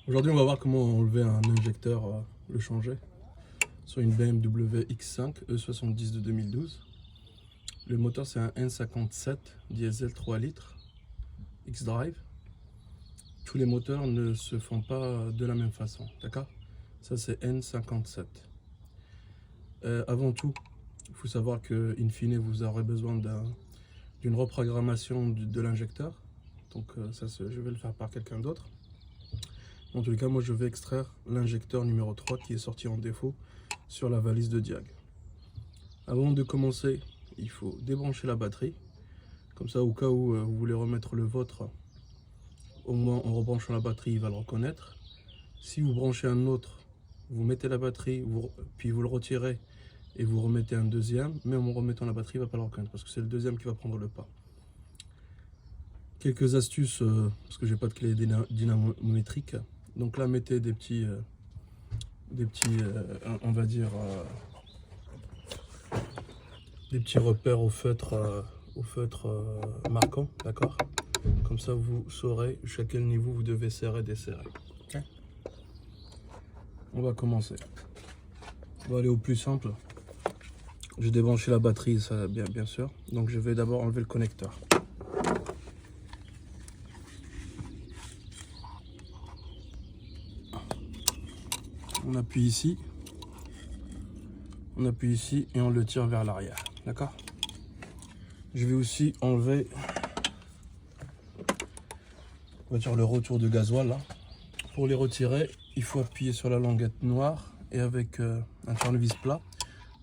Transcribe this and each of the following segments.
Aujourd'hui, on va voir comment enlever un injecteur, le changer sur une BMW X5 E70 de 2012. Le moteur, c'est un N57 diesel 3 litres X-Drive. Tous les moteurs ne se font pas de la même façon, d'accord? Ça, c'est N57. Avant tout, il faut savoir que, in fine, vous aurez besoin d'une reprogrammation de l'injecteur. Donc ça, je vais le faire par quelqu'un d'autre. En tous les cas, moi je vais extraire l'injecteur numéro 3 qui est sorti en défaut sur la valise de Diag. Avant de commencer, il faut débrancher la batterie. Comme ça, au cas où vous voulez remettre le vôtre, au moins en rebranchant la batterie, il va le reconnaître. Si vous branchez un autre, vous mettez la batterie, puis vous le retirez et vous remettez un deuxième. Même en remettant la batterie, il ne va pas le reconnaître parce que c'est le deuxième qui va prendre le pas. Quelques astuces, parce que j'ai pas de clé dynamométrique. Donc là, mettez des petits on va dire, des petits repères au feutre marquant, d'accord? Comme ça, vous saurez jusqu'à quel niveau vous devez serrer, desserrer. Okay. On va commencer. On va aller au plus simple. J'ai débranché la batterie, ça bien sûr. Donc je vais d'abord enlever le connecteur. On appuie ici et on le tire vers l'arrière, d'accord? Je vais aussi enlever, on va dire, le retour de gasoil là. Pour les retirer, il faut appuyer sur la languette noire et avec un tournevis plat,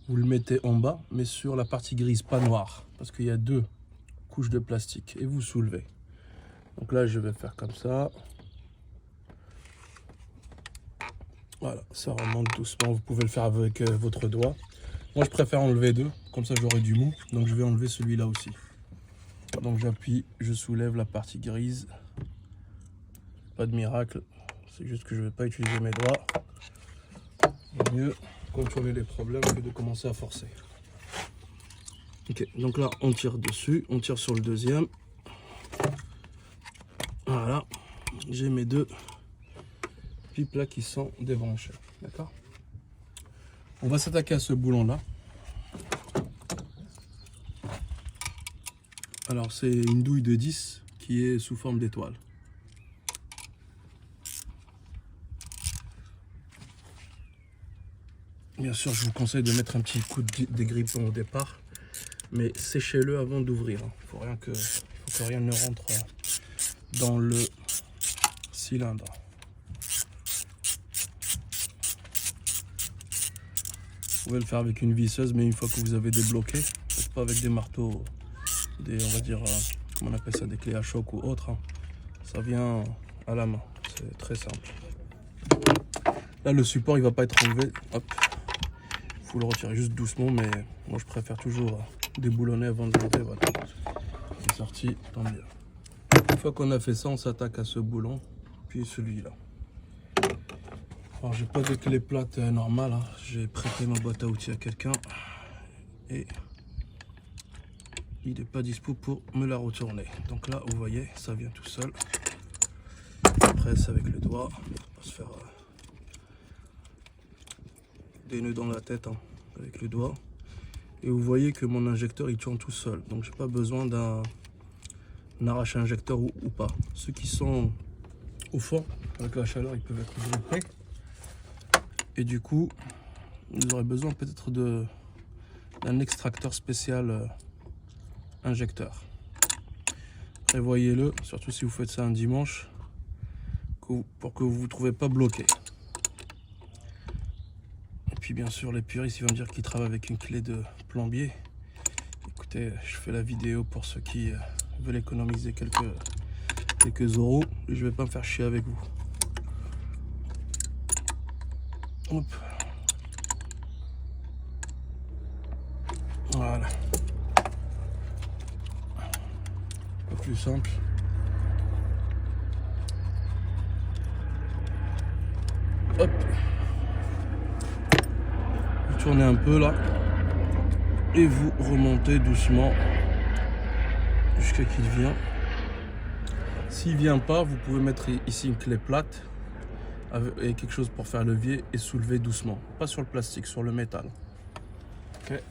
vous le mettez en bas, mais sur la partie grise, pas noire, parce qu'il y a deux couches de plastique, et vous soulevez. Donc là, je vais faire comme ça. Voilà, ça remonte doucement. Vous pouvez le faire avec votre doigt. Moi, je préfère enlever deux, comme ça j'aurai du mou. Donc je vais enlever celui-là aussi. Donc j'appuie, je soulève la partie grise. Pas de miracle, c'est juste que je ne vais pas utiliser mes doigts. Il vaut mieux contrôler les problèmes que de commencer à forcer. Ok, donc là on tire dessus, on tire sur le deuxième. Voilà, j'ai mes deux pipes là qui sont débranchées, d'accord? On va s'attaquer à ce boulon là. Alors c'est une douille de 10 qui est sous forme d'étoile. Bien sûr, je vous conseille de mettre un petit coup de dégrippant au départ, mais séchez-le avant d'ouvrir. Il faut que rien ne rentre dans le cylindre. Vous pouvez le faire avec une visseuse, mais une fois que vous avez débloqué, faites pas avec des marteaux, on va dire, comment on appelle ça, des clés à choc ou autre. Ça vient à la main, c'est très simple. Là, le support, il va pas être enlevé. Hop. Faut le retirer juste doucement, mais moi je préfère toujours déboulonner avant de l'enlever. Voilà, c'est sorti, tant mieux. Une fois qu'on a fait ça, on s'attaque à ce boulon, puis celui-là. Alors j'ai pas de clé plate normale, hein. J'ai prêté ma boîte à outils à quelqu'un et il n'est pas dispo pour me la retourner. Donc là, vous voyez, ça vient tout seul. On presse avec le doigt, on va se faire des nœuds dans la tête, hein, avec le doigt, et vous voyez que mon injecteur il tourne tout seul, donc j'ai pas besoin d'un arrache injecteur ou pas. Ceux qui sont au fond avec la chaleur, ils peuvent être grippés et du coup vous aurez besoin peut-être d'un extracteur spécial injecteur. Prévoyez-le, surtout si vous faites ça un dimanche, pour que vous ne trouvez pas bloqué. Puis bien sûr les puristes ils vont me dire qu'ils travaillent avec une clé de plombier. Écoutez, je fais la vidéo pour ceux qui veulent économiser quelques euros et je vais pas me faire chier avec vous. Hop. Voilà. Un peu plus simple. Hop. Tournez un peu là et vous remontez doucement jusqu'à qu'il vient. S'il vient pas, vous pouvez mettre ici une clé plate et quelque chose pour faire levier et soulever doucement. Pas sur le plastique, sur le métal. Ok.